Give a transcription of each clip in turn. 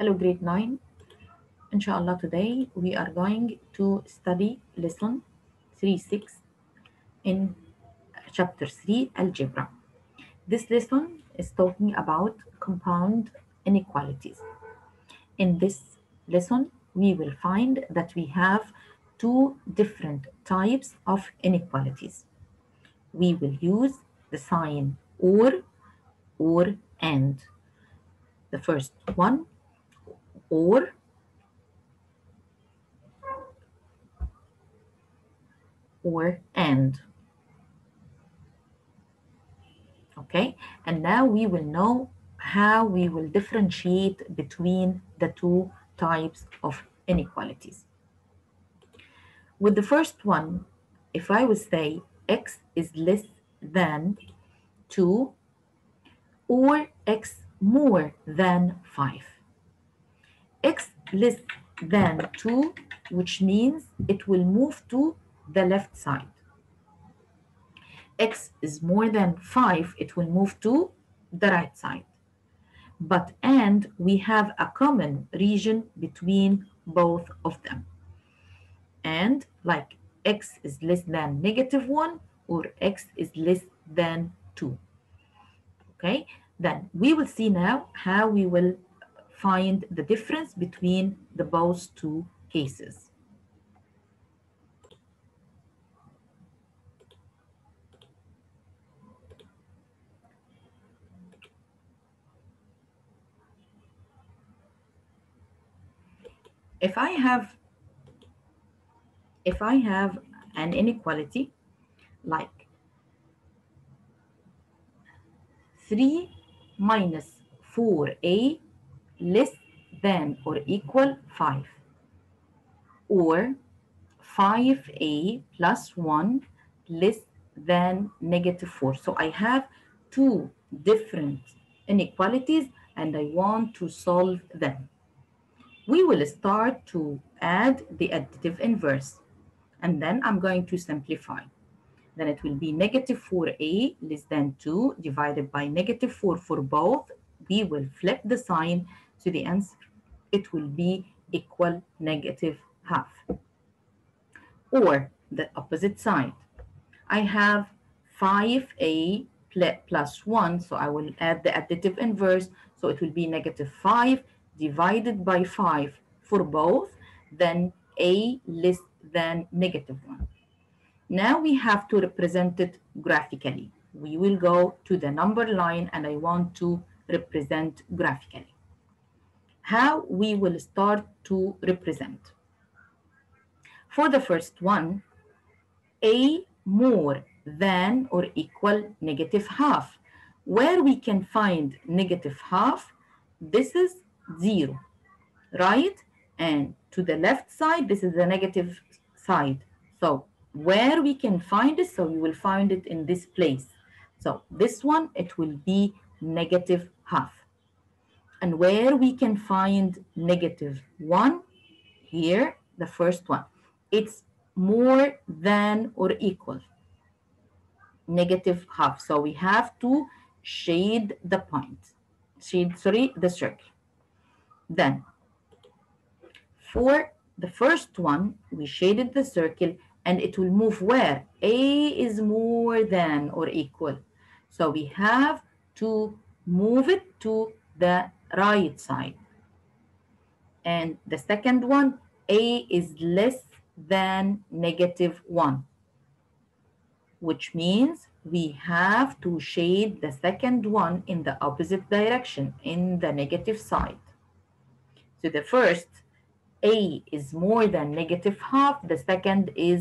Hello, grade 9. Inshallah, today we are going to study lesson 3.6 in chapter 3, Algebra. This lesson is talking about compound inequalities. In this lesson, we will find that we have two different types of inequalities. We will use the sign or, and. The first one, or and. Okay, and now we will know how we will differentiate between the two types of inequalities. With the first one, if I would say x is less than 2 or x more than 5. X less than 2, which means it will move to the left side. X is more than 5, it will move to the right side. But and we have a common region between both of them. And like x is less than -1 or x is less than 2. Okay, then we will see now how we will find the difference between the both two cases. If I have an inequality like 3 minus 4a less than or equal 5, or 5a plus 1 less than -4. So I have two different inequalities and I want to solve them. We will start to add the additive inverse, and then I'm going to simplify. Then it will be -4a less than 2 divided by -4 for both. We will flip the sign to the answer. It will be equal -half. Or the opposite side. I have 5a plus 1, so I will add the additive inverse, so it will be -5 divided by 5 for both, then a less than -1. Now we have to represent it graphically. We will go to the number line and I want to represent graphically. How we will start to represent? For the first one, a more than or equal -half. Where we can find -half, this is 0, right? And to the left side, this is the negative side. So where we can find it, so we will find it in this place. So this one, it will be -half. And where we can find -1, here, the first one, it's more than or equal -half. So we have to shade the point, the circle. Then for the first one, we shaded the circle and it will move where? A is more than or equal. So we have to move it to the right side. And the second one, A is less than -1, which means we have to shade the second one in the opposite direction, in the negative side. So the first, A is more than -half. The second is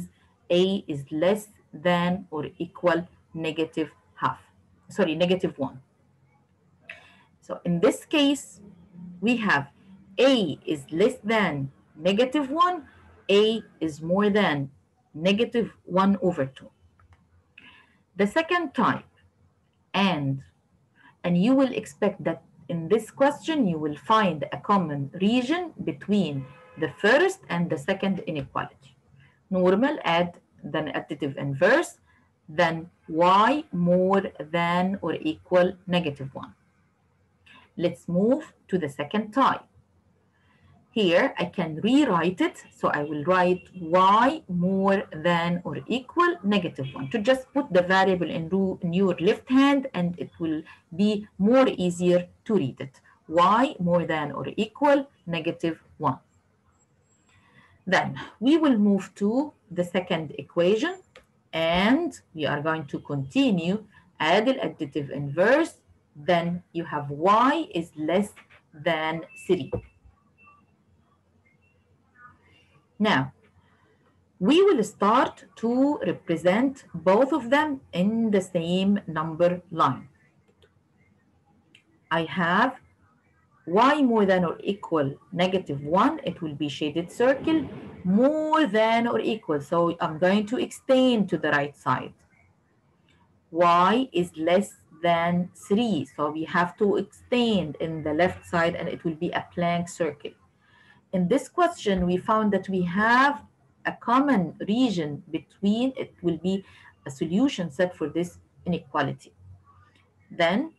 A is less than or equal -1. So in this case, we have A is less than -1, A is more than -1/2. The second type, and you will expect that in this question you will find a common region between the first and the second inequality. Normal, add the additive inverse, then y more than or equal -1. Let's move to the second type. Here I can rewrite it, so I will write y more than or equal -1 to just put the variable in your left hand, and it will be more easier to read it. Y more than or equal -1. Then we will move to the second equation, and we are going to continue add additive inverse. Then you have y is less than 3. Now we will start to represent both of them in the same number line. I have y more than or equal -1, it will be shaded circle, more than or equal, so I'm going to extend to the right side. Y is less than 3, so we have to extend in the left side, and it will be a blank circle. In this question, we found that we have a common region between, it will be a solution set for this inequality. Then,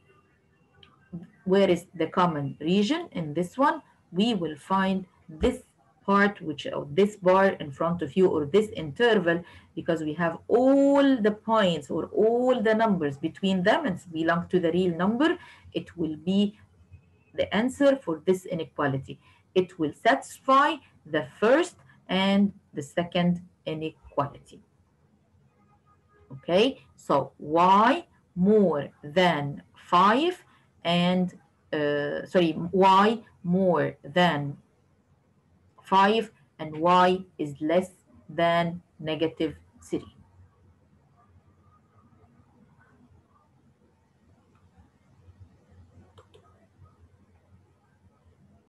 where is the common region? In this one, we will find this part, which or this bar in front of you, or this interval, because we have all the points or all the numbers between them and belong to the real number. It will be the answer for this inequality. It will satisfy the first and the second inequality. Okay, so y more than 5 and y more than 5 and y is less than -3.